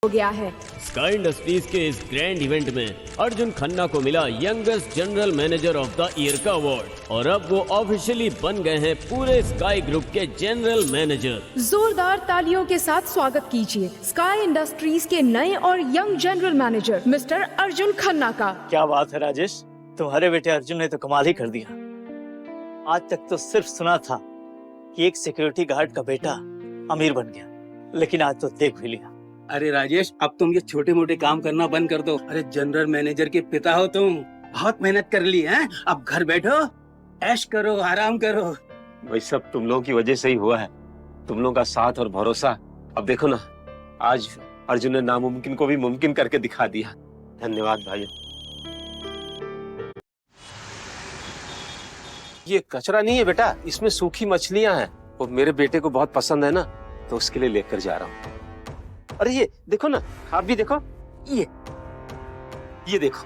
हो गया है। स्काई इंडस्ट्रीज के इस ग्रैंड इवेंट में अर्जुन खन्ना को मिला youngest general manager of the year का अवार्ड और अब वो ऑफिशियली बन गए हैं पूरे स्काई ग्रुप के जनरल मैनेजर। जोरदार तालियों के साथ स्वागत कीजिए स्काई इंडस्ट्रीज के नए और young general manager mister Arjun Khanna का। क्या बात है राजेश, तुम्हारे बेटे अर्जुन ने तो कमाल ही कर दिया। आज तक तो सिर्फ सुना था कि एक सिक्योरिटी गार्ड का बेटा अमीर बन गया, लेकिन आज तो देख भी लिया। अरे राजेश, अब तुम ये छोटे मोटे काम करना बंद कर दो। अरे जनरल मैनेजर के पिता हो तुम, बहुत मेहनत कर ली है। अब घर बैठो, ऐश करो, आराम करो। वही सब तुम लोगों की वजह से ही हुआ है, तुम लोगों का साथ और भरोसा। अब देखो ना, आज अर्जुन ने नामुमकिन को भी मुमकिन करके दिखा दिया। धन्यवाद भाई। ये कचरा नहीं है बेटा, इसमें सूखी मछलियां हैं। वो मेरे बेटे को बहुत पसंद है ना, तो उसके लिए लेकर जा रहा हूँ। अरे ये देखो ना, आप भी देखो, ये देखो।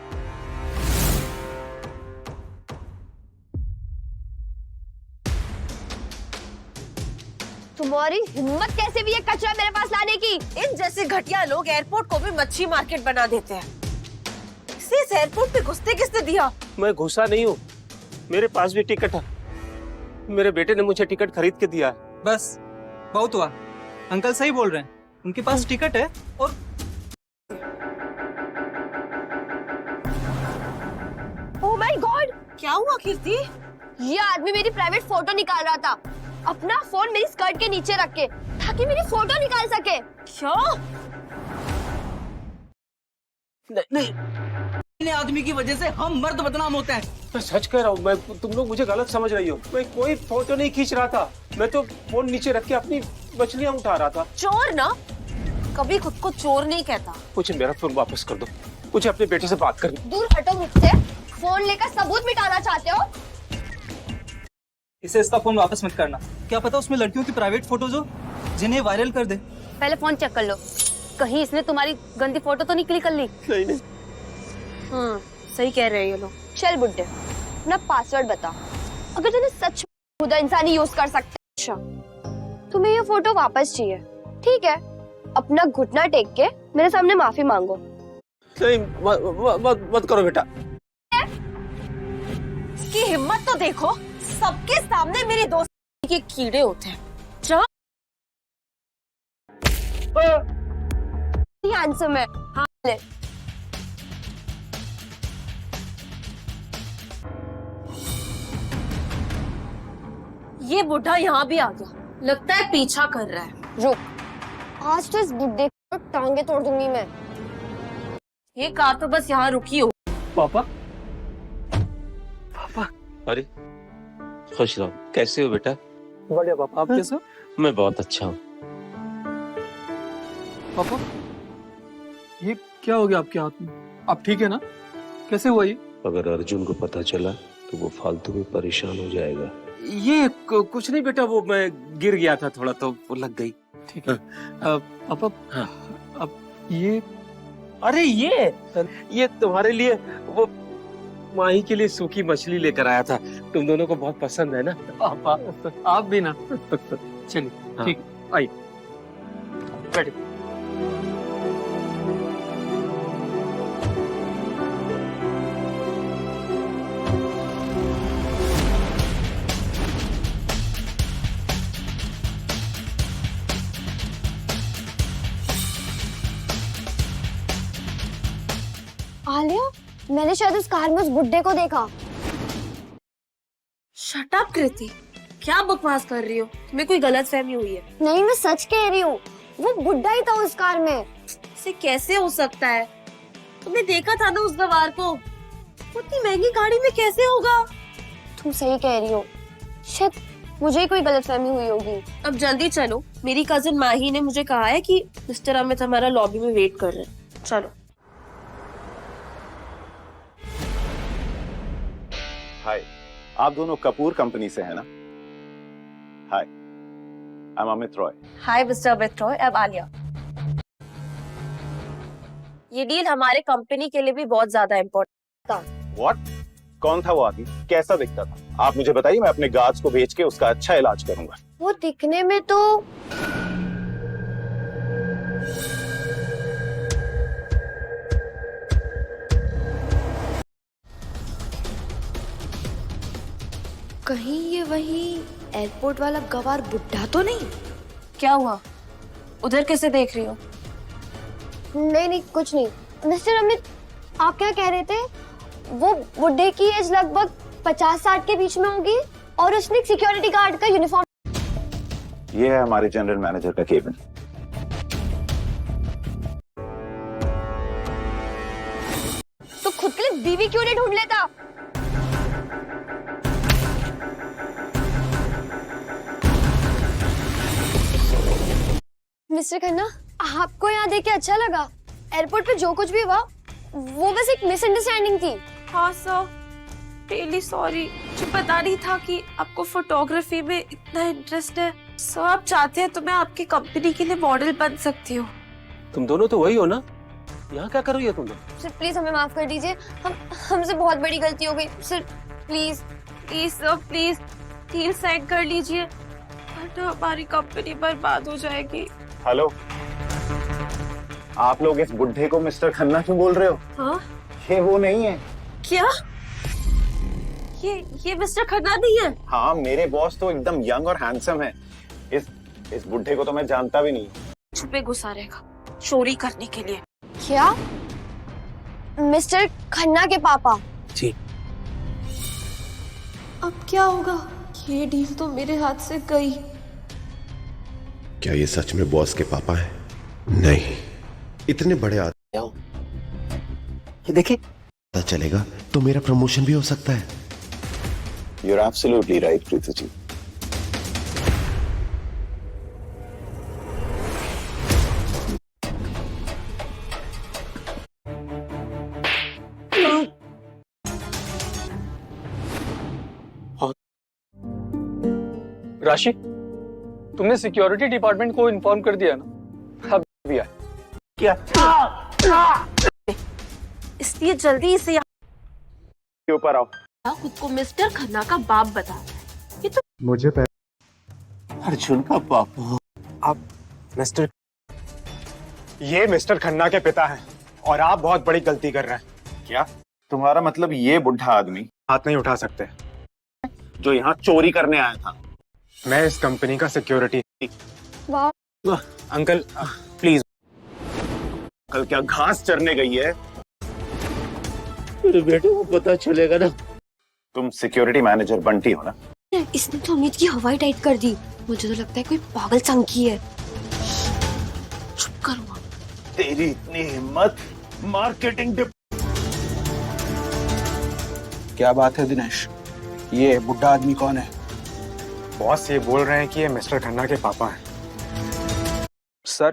तुम्हारी हिम्मत कैसे भी ये कचरा मेरे पास लाने की? इन जैसे घटिया लोग एयरपोर्ट को भी मच्छी मार्केट बना देते हैं। इस एयरपोर्ट पे घुसते किसने दिया? मैं घुसा नहीं हूँ, मेरे पास भी टिकट है। मेरे बेटे ने मुझे टिकट खरीद के दिया है। बस बहुत हुआ, अंकल सही बोल रहे हैं, उनके पास टिकट है। और ओह माय गॉड, क्या हुआ कीर्ति? ये आदमी मेरी प्राइवेट फोटो निकाल रहा था, अपना फोन मेरी स्कर्ट के नीचे रख के, ताकि मेरी फोटो निकाल सके। क्या? नहीं, आदमी की वजह से हम मर्द बदनाम होते हैं। मैं सच कह रहा हूँ, मैं तुम लोग मुझे गलत समझ रही हो। मैं कोई फोटो नहीं खींच रहा था, मैं तो फोन नीचे रख के अपनी मछलियाँ उठा रहा था। चोर ना कभी खुद को चोर नहीं कहता। मुझे मेरा फोन वापस कर दो, मुझे अपने बेटे से बात करनी। दूर हटो मुझसे, फोन लेकर सबूत मिटाना चाहते हो? इसे इसका फोन वापस मत करना, क्या पता उसमें लड़कियों की प्राइवेट फोटोज हो जिन्हें वायरल कर दे। पहले फोन चेक कर लो, कहीं इसने तुम्हारी गंदी फोटो तो नहीं क्लिक कर ली? नहीं। हाँ, सही कह रहे हैं ये लोग। चल बुड्ढे, अपना पासवर्ड बता, अगर तूने सच खुदा इंसानी यूज कर सकते। अच्छा, तुम्हें ये फोटो वापस चाहिए, ठीक है, अपना घुटना टेक के मेरे सामने माफी मांगो। नहीं, मत करो बेटा। की हिम्मत तो देखो, सबके सामने मेरी दोस्ती के कीड़े होते हैं। जा। हैंडसम है। हाँ ले। ये बुढ़ा यहाँ भी आ गया, लगता है पीछा कर रहा है। रुक, आज तो इस बुड्ढे को टांगे तोड़ दूंगी मैं। ये कार तो बस यहाँ रुकी हो। पापा, अरे खुश रहो। कैसे हो बेटा? बढ़िया पापा, आप कैसे हो? मैं बहुत अच्छा हूँ। पापा, ये क्या हो गया आपके हाथ में? आप ठीक है ना? कैसे हुआ ये? अगर अर्जुन को पता चला तो वो फालतू में परेशान हो जाएगा। ये कुछ नहीं बेटा, वो मैं गिर गया था थोड़ा, तो वो लग गई। ठीक है। पापा, हाँ। अब ये, अरे ये तुम्हारे लिए, वो माही के लिए सूखी मछली लेकर आया था। तुम दोनों को बहुत पसंद है ना? पापा आप भी ना। चलिए हाँ। ठीक, आइए बैठिए। आलिया, मैंने शायद उस कार में उस बुड्ढे को देखा। शट अप कृति, क्या बकवास कर रही हो? तुम्हें कोई गलतफहमी हुई है? नहीं, मैं सच कह रही हूँ, वो बुड्ढा ही था उस कार में। इसे कैसे हो सकता है? तुमने देखा था ना उस गवार को, उतनी महंगी गाड़ी में कैसे होगा? तुम सही कह रही हो, शायद मुझे ही कोई गलतफहमी हुई होगी। अब जल्दी चलो, मेरी कजिन माही ने मुझे कहा है कि मिस्टर अमित हमारा लॉबी में वेट कर रहे हैं। चलो। हाय, आप दोनों कपूर कंपनी से हैं ना? Hi, I am Amit Roy. Hi mister Amit Roy, I am Alia. ये डील हमारे कंपनी के लिए भी बहुत ज्यादा इम्पोर्टेंट था। व्हाट? कौन था वो आदमी? कैसा दिखता था? आप मुझे बताइए, मैं अपने गार्ड्स को भेज के उसका अच्छा इलाज करूंगा। वो दिखने में तो कहीं ये वही एयरपोर्ट वाला गवार बुड्ढा तो नहीं? क्या हुआ? उधर कैसे देख रही हो? नहीं नहीं कुछ नहीं। मिस्टर अमित, आप क्या कह रहे थे? वो बुड्ढे की एज लगभग 50-60 के बीच में होगी और उसने एक सिक्योरिटी गार्ड का यूनिफॉर्म। ये है हमारे जनरल मैनेजर का केबिन। तो खुद के लिए बीवी क्यों नहीं ढूंढ लेता? मिस्टर खन्ना, आपको यहाँ देख के अच्छा लगा? एयरपोर्ट पे जो कुछ भी हुआ वो बस एक मिसअंडरस्टैंडिंग थी। हाँ सर, रियली सॉरी। मुझे पता नहीं था कि आपको फोटोग्राफी में इतना इंटरेस्ट है। सर आप चाहते हैं तो मैं आपकी कंपनी के लिए मॉडल बन सकती हूँ। तुम दोनों तो वही हो ना? यहाँ क्या कर रही हो तुम लोग? सर प्लीज हमें माफ कर दीजिए, हमसे बहुत बड़ी गलती हो गई sir. Please please sir, please deal sign कर लीजिए वरना हमारी कंपनी बर्बाद हो जाएगी। हेलो, आप लोग इस बुढ़े को मिस्टर खन्ना क्यों बोल रहे हो? हाँ? ये वो नहीं है। क्या? ये मिस्टर खन्ना नहीं है? हाँ, मेरे बॉस तो एकदम यंग और हैंडसम है। इस बुढ़े को तो मैं जानता भी नहीं। छुपे घुसा रहेगा चोरी करने के लिए। क्या? मिस्टर खन्ना के पापा? जी। अब क्या होगा? ये डील तो मेरे हाथ से गई। क्या ये सच में बॉस के पापा हैं? नहीं, इतने बड़े आदमी ये देखिए, पता चलेगा तो मेरा प्रमोशन भी हो सकता है। You're absolutely right, Preeti ji. राशि, तुमने सिक्योरिटी डिपार्टमेंट को इन्फॉर्म कर दिया ना? अब भी आए क्या? इसलिए जल्दी इसे के ऊपर आओ। खुद को मिस्टर खन्ना का बाप बता। ये तो मुझे अर्जुन का बापू। आप मिस्टर, ये मिस्टर खन्ना के पिता हैं और आप बहुत बड़ी गलती कर रहे हैं। क्या तुम्हारा मतलब ये बुढ़ा आदमी हाथ नहीं उठा सकते। जो यहाँ चोरी करने आया था? मैं इस कंपनी का सिक्योरिटी। वाह, अंकल प्लीज। कल क्या घास चरने गई है? मेरे बेटे को पता चलेगा ना। तुम सिक्योरिटी मैनेजर बंटी हो ना? इसने तो अमित की हवाई टाइट कर दी। मुझे तो लगता है कोई पागल संकी है। चुप करो। तेरी इतनी हिम्मत मार्केटिंग। क्या बात है दिनेश? ये बुढ़ा आदमी कौन है? बॉस ये बोल रहे हैं कि ये मिस्टर खन्ना के पापा हैं। सर,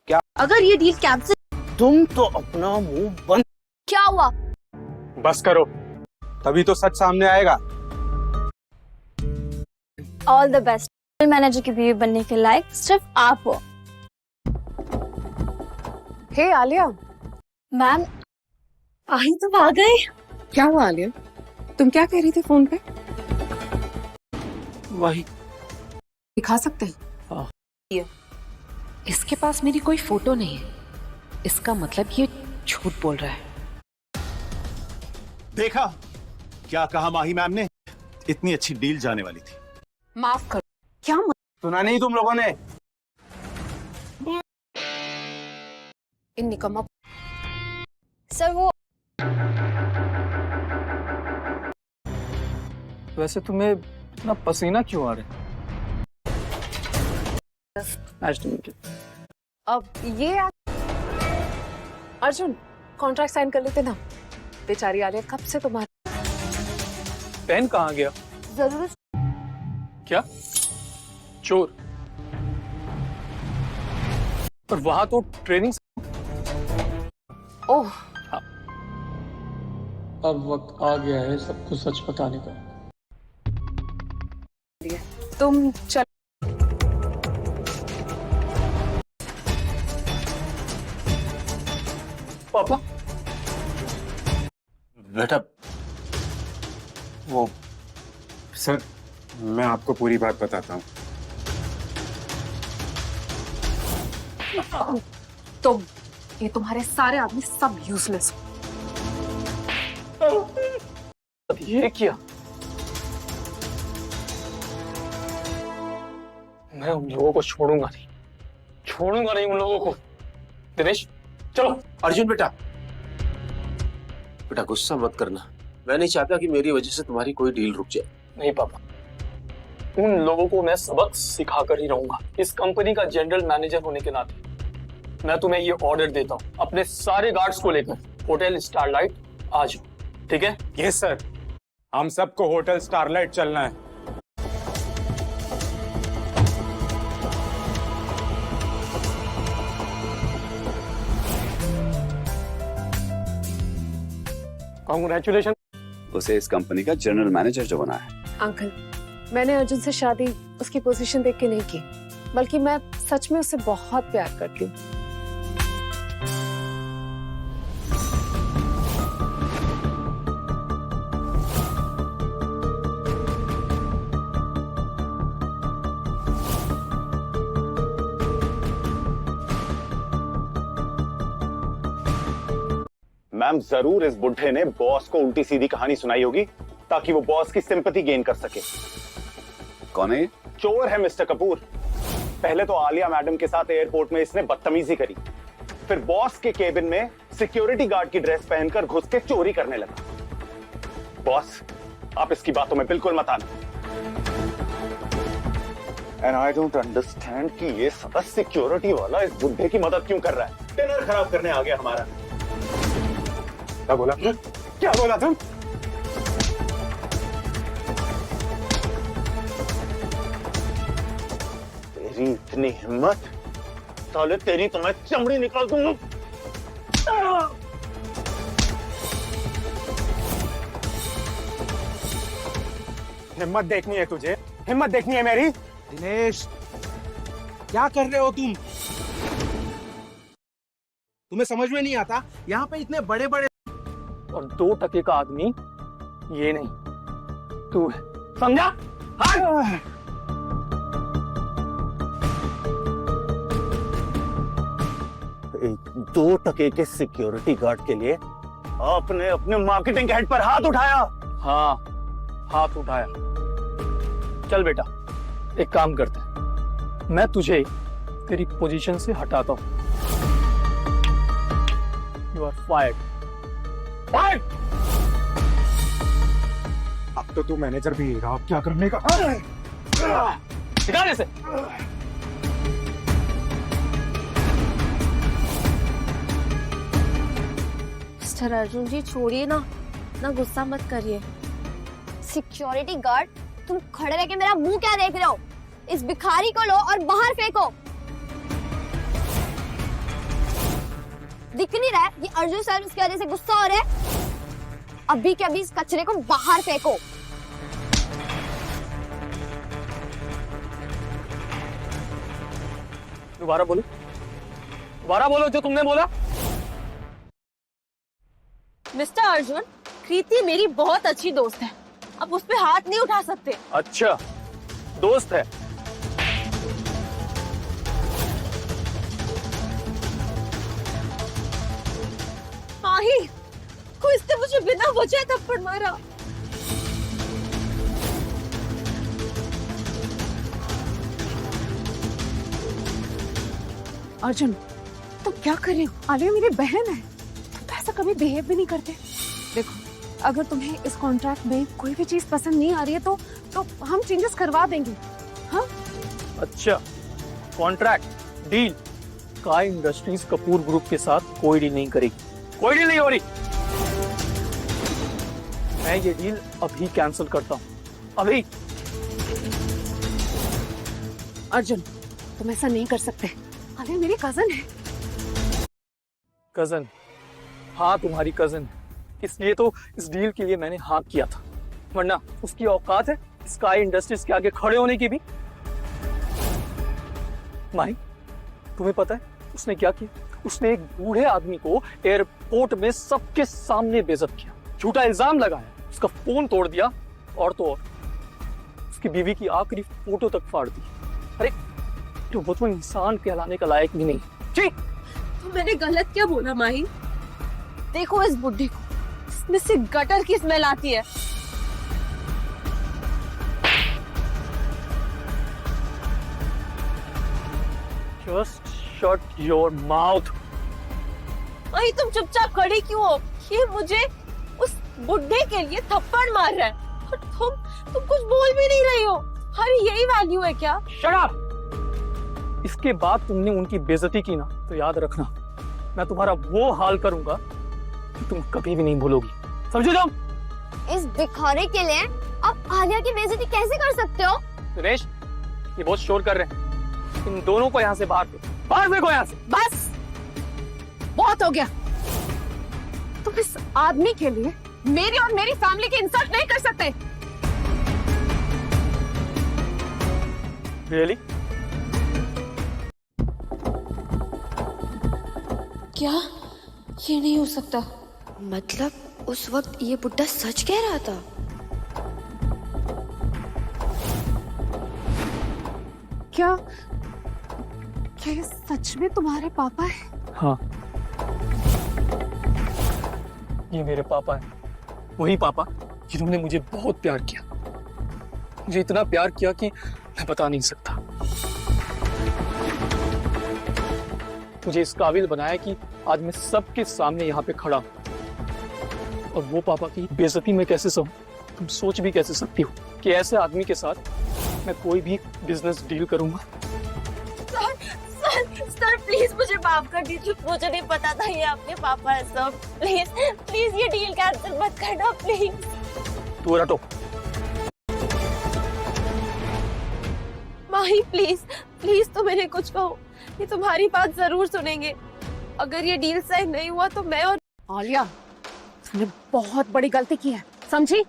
क्या अगर ये डील कैंसिल, तुम तो अपना मुंह बंद। क्या हुआ? बस करो, तभी तो सच सामने आएगा। All the best. मैनेजर की बीवी बनने के लायक सिर्फ आप हो। हे आलिया, मैम, आई तुम आ गए। क्या हुआ आलिया? तुम क्या कह रही थी फोन पे? वही दिखा सकते हैं? इसके पास मेरी कोई फोटो नहीं है, इसका मतलब ये झूठ बोल रहा है। देखा क्या कहा माही मैम ने? इतनी अच्छी डील जाने वाली थी। माफ करो। क्या सुना नहीं तुम लोगों ने? इन निकम्मा। सर वो वैसे तुम्हें इतना पसीना क्यों आ रहा है? Nice to meet you. अब ये अर्जुन, कॉन्ट्रैक्ट साइन कर लेते ना। बेचारी आलिया कब से तुम्हारे। पेन कहाँ गया? जरूर। क्या? चोर? और वहां तो ट्रेनिंग। ओह, अब वक्त आ गया है सबको सच बताने का। तुम चल। पापा, बेटा वो सर मैं आपको पूरी बात बताता हूँ। तुम, ये तुम्हारे सारे आदमी सब यूजलेस हो। ये क्या? मैं उन लोगों को छोड़ूंगा नहीं उन लोगों को। दिनेश चलो। अर्जुन बेटा, बेटा गुस्सा मत करना। मैं नहीं चाहता कि मेरी वजह से तुम्हारी कोई डील रुक जाए। नहीं पापा, उन लोगों को मैं सबक सिखा कर ही रहूंगा। इस कंपनी का जनरल मैनेजर होने के नाते मैं तुम्हें ये ऑर्डर देता हूँ, अपने सारे गार्ड्स को लेकर होटल स्टारलाइट आ जाओ, ठीक है? यस सर, हम सबको होटल स्टारलाइट चलना है। कांग्रेचुलेशन। उसे इस कंपनी का जनरल मैनेजर जो बना है। अंकल, मैंने अर्जुन से शादी उसकी पोजीशन देख के नहीं की, बल्कि मैं सच में उससे बहुत प्यार करती हूँ। मैम, जरूर इस बुढ़े ने बॉस को उल्टी सीधी कहानी सुनाई होगी ताकि वो बॉस की सिंपैथी गेन कर सके। कौन है? चोर है मिस्टर कपूर। पहले तो आलिया मैडम के साथ एयरपोर्ट में इसने बदतमीजी करी, फिर बॉस के केबिन में सिक्योरिटी गार्ड की ड्रेस पहनकर घुस के चोरी करने लगा। बॉस, आप इसकी बातों में बिल्कुल मत आना। एंड आई डोंट अंडरस्टैंड कि ये साला सिक्योरिटी वाला इस बुढ़े की मदद क्यों कर रहा है। डिनर खराब करने आ गया हमारा। क्या बोला? क्या बोला तुम? तेरी इतनी हिम्मत, साले तेरी तो मैं चमड़ी निकाल दूंगा। हिम्मत देखनी है तुझे? हिम्मत देखनी है मेरी? दिनेश, क्या कर रहे हो तुम? तुम्हें समझ में नहीं आता? यहाँ पे इतने बड़े बड़े और 2 टके का आदमी ये नहीं, तू है, समझा? एक 2 टके के सिक्योरिटी गार्ड के लिए आपने अपने मार्केटिंग हेड पर हाथ उठाया? हाँ, हाथ उठाया। चल बेटा, एक काम करते हैं, मैं तुझे तेरी पोजीशन से हटाता हूं। You are fired. अब तो तू मैनेजर भी है, अब क्या करने का? सिखाने से। मिस्टर अर्जुन जी छोड़िए ना गुस्सा मत करिए। सिक्योरिटी गार्ड, तुम खड़े रह के मेरा मुंह क्या देख रहे हो? इस भिखारी को लो और बाहर फेंको। दिख नहीं रहा है ये अर्जुन सर उसकी वजह से गुस्सा हो रहे हैं? अभी के अभी इस कचरे को बाहर फेंको। दोबारा बोलो जो तुमने बोला। मिस्टर अर्जुन, कृति मेरी बहुत अच्छी दोस्त है, आप उस पे हाथ नहीं उठा सकते। अच्छा, दोस्त है। माही को इसने मुझे बिना वजह थप्पड़ मारा। अर्जुन, तुम क्या कर रहे हो? आलिया मेरी बहन है, तुम ऐसा कभी बिहेव भी नहीं करते। देखो, अगर तुम्हें इस कॉन्ट्रैक्ट में कोई भी चीज पसंद नहीं आ रही है तो हम चेंजेस करवा देंगे। हाँ? अच्छा, contract deal, sky industries Kapoor group के साथ कोई डील नहीं करेगी, कोई डील नहीं हो रही। मैं ये डील अभी कैंसिल करता हूँ, अभी। अर्जुन, तुम ऐसा नहीं कर सकते, आलिया मेरी कजन है। कजन? हाँ, तुम्हारी कजन है, इसलिए तो इस डील के लिए मैंने हाँ किया था, वरना उसकी औकात है स्काई इंडस्ट्रीज के आगे खड़े होने की भी? माही, तुम्हें पता है उसने क्या किया? उसने एक बूढ़े आदमी को एयरपोर्ट में सबके सामने बेइज्जत किया, झूठा इल्जाम लगाया, उसका फोन तोड़ दिया, और तो और उसकी बीवी की आखिरी फोटो तक फाड़ दी। अरे वो तो इंसान कहलाने का लायक भी नहीं। ठीक, तो मैंने गलत क्या बोला माही? देखो इस बुड्ढे को, इसमें से गटर की स्मेल आती है। Just shut your mouth. भाई तुम चुपचाप खड़ी क्यों हो? ये मुझे उस बुढ़े के लिए थप्पड़ मार रहा है और तुम कुछ बोल भी नहीं रही हो। अरे यही वैल्यू है क्या? Shut up. इसके बाद तुमने उनकी बेइज्जती की ना तो याद रखना, मैं तुम्हारा वो हाल करूंगा कि तुम कभी भी नहीं भूलोगी, समझो तुम? इस भिखारी के लिए आप आलिया की बेइज्जती कैसे कर सकते हो? सुरेश, ये बहुत शोर कर रहे हैं, इन दोनों को यहाँ से बाहर देखो यहाँ से। बस बहुत हो गया। तुम इस आदमी के लिए मेरी और मेरी फैमिली की इंसल्ट नहीं कर सकते। रियली? क्या ये नहीं हो सकता? मतलब उस वक्त ये बुड्ढा सच कह रहा था? क्या ये सच में तुम्हारे पापा है? हाँ, ये मेरे पापा हैं, वही पापा जिन्होंने मुझे बहुत प्यार किया, मुझे इतना प्यार किया कि मैं बता नहीं सकता। मुझे इस काबिल बनाया कि आज मैं सबके सामने यहाँ पे खड़ा हूँ। और वो पापा की बेइज्जती में कैसे सहूं, तुम सोच भी कैसे सकती हो कि ऐसे आदमी के साथ मैं कोई भी बिजनेस डील करूंगा? सर प्लीज मुझे माफ कर दीजिए, मुझे नहीं पता था ये आपके पापा है सर। प्लीज प्लीज ये डील कैंसिल मत करना प्लीज। तू रटो। माही प्लीज प्लीज तो मेरे कुछ कहो, ये तुम्हारी बात जरूर सुनेंगे। अगर ये डील सही नहीं हुआ तो मैं और आलिया, तुमने बहुत बड़ी गलती की है, समझी?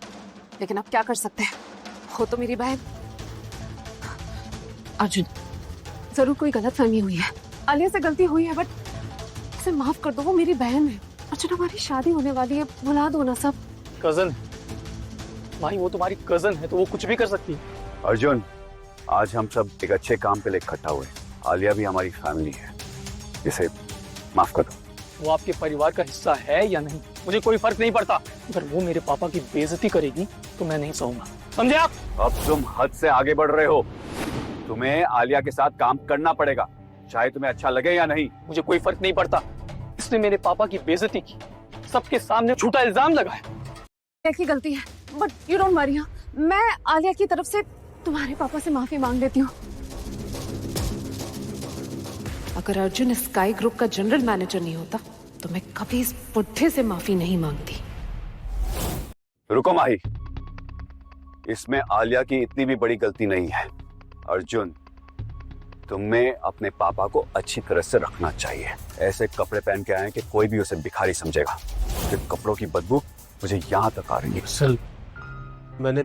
लेकिन अब क्या कर सकते हैं, हो तो मेरी बहन। अर्जुन, जरूर कोई गलतफहमी हुई है, आलिया से गलती हुई है, बट उसे माफ कर दो, वो मेरी बहन है। अर्जुन, हमारी शादी होने वाली है, भुला दो ना सब। कजन भाई, वो तुम्हारी कजन है तो वो कुछ भी कर सकती है। अर्जुन, आज हम सब एक अच्छे काम के लिए इकट्ठा हुए। आलिया भी हमारी फैमिली है, इसे माफ कर दो। वो आपके परिवार का हिस्सा है या नहीं, मुझे कोई फर्क नहीं पड़ता। अगर वो मेरे पापा की बेइज्जती करेगी तो मैं नहीं सहूंगा, समझे आप? अब तुम हद से आगे बढ़ रहे हो। तुम्हें आलिया के साथ काम करना पड़ेगा, चाहे तुम्हें अच्छा लगे या नहीं। मुझे कोई फर्क नहीं पड़ता, इसने मेरे पापा की बेइज्जती की, सबके सामने झूठा इल्जाम लगाया। आलिया की गलती है, बट यू डोंट वरी, मैं आलिया की तरफ से तुम्हारे पापा से माफी मांग लेती हूँ। अगर अर्जुन स्काई ग्रुप का जनरल मैनेजर नहीं होता तो मैं कभी इस बुढ़े से माफी नहीं मांगती। रुको माही, इसमें आलिया की इतनी भी बड़ी गलती नहीं है। अर्जुन, तुम्हें अपने पापा को अच्छी तरह से रखना चाहिए। ऐसे कपड़े पहन के आए कि कोई भी उसे भिखारी समझेगा। फिर कपड़ों की बदबू मुझे यहाँ तक आ रही है। सर, मैंने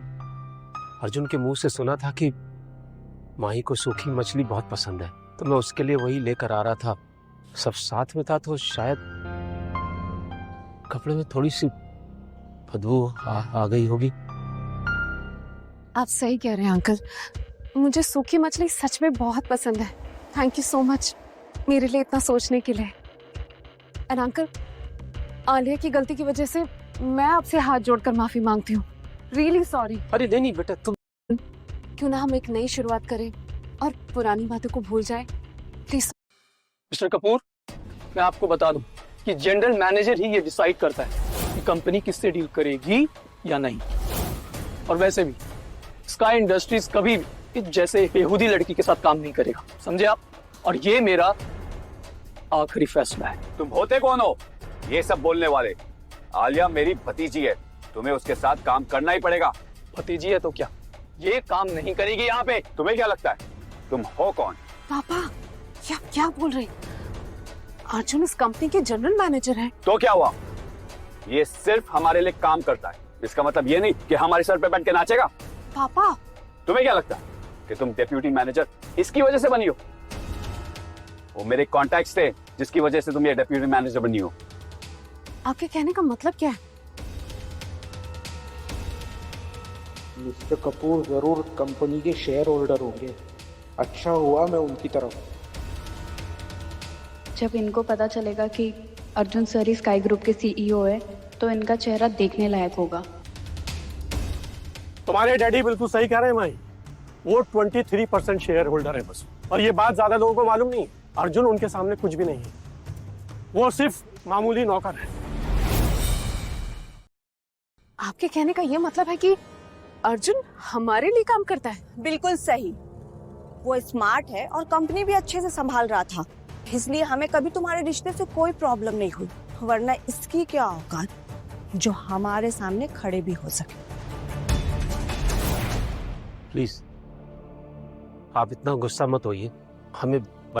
अर्जुन के मुंह से सुना था कि माही को सूखी मछली बहुत पसंद है, तो मैं उसके लिए वही लेकर आ रहा था। सब साथ में था तो शायद कपड़े में थोड़ी सी बदबू आ गई होगी। आप सही कह रहे हैं अंकल, मुझे सूखी मछली सच में बहुत पसंद है। थैंक यू सो मच मेरे लिए इतना सोचने के लिए। एंड अंकल, आलिया की गलती की वजह से मैं आपसे हाथ जोड़कर माफी मांगती हूँ। Really sorry. अरे नहीं बेटा, तुम क्यों ना हम एक नई शुरुआत करें और पुरानी बातों को भूल जाएं, प्लीज। मिस्टर कपूर, मैं आपको बता दूं कि जनरल मैनेजर ही ये डिसाइड करता है कि कंपनी किससे डील करेगी या नहीं। और वैसे भी स्काई इंडस्ट्रीज कभी भी इस जैसे बेहुदी लड़की के साथ काम नहीं करेगा, समझे आप? और ये मेरा आखिरी फैसला है। तुम होते कौन हो ये सब बोलने वाले? आलिया मेरी भतीजी है, तुम्हें उसके साथ काम करना ही पड़ेगा। भतीजी है तो क्या, ये काम नहीं करेगी यहाँ पे? तुम्हें क्या लगता है तुम हो कौन? पापा, ये आप क्या बोल रहे हैं? अर्जुन इस कंपनी के जनरल मैनेजर हैं। तो क्या हुआ, ये सिर्फ हमारे लिए काम करता है, इसका मतलब ये नहीं कि हमारे सर पे बैठ के नाचेगा। पापा, तुम्हें क्या लगता है कि तुम डेप्यूटी मैनेजर इसकी वजह से बनी हो? वो मेरे कॉन्टैक्ट्स थे जिसकी वजह से तुम ये डेप्यूटी मैनेजर बनी हो। आपके कहने का मतलब क्या है? मिस्टर कपूर जरूर कंपनी के शेयर होल्डर होंगे। अच्छा हुआ मैं उनकी तरफ। जब इनको पता चलेगा कि अर्जुन सर ही स्काई ग्रुप के सीईओ है तो इनका चेहरा देखने लायक होगा। तुम्हारे डैडी बिल्कुल सही कह रहे हैं माई। वो 23% शेयर होल्डर है बस। और ये बात ज्यादा लोगों को मालूम नहीं। अर्जुन उनके सामने कुछ भी नहीं है, वो सिर्फ मामूली नौकर है। आपके कहने का ये मतलब है कि अर्जुन हमारे लिए काम करता है? बिल्कुल सही। वो स्मार्ट है और कंपनी भी अच्छे से संभाल रहा था, इसलिए हमें कभी तुम्हारे रिश्ते से कोई प्रॉब्लम नहीं हुई, वरना इसकी क्या औकात जो हमारे सामने खड़े भी हो सके। प्लीज आप इतना गुस्सा मत होइए, हमें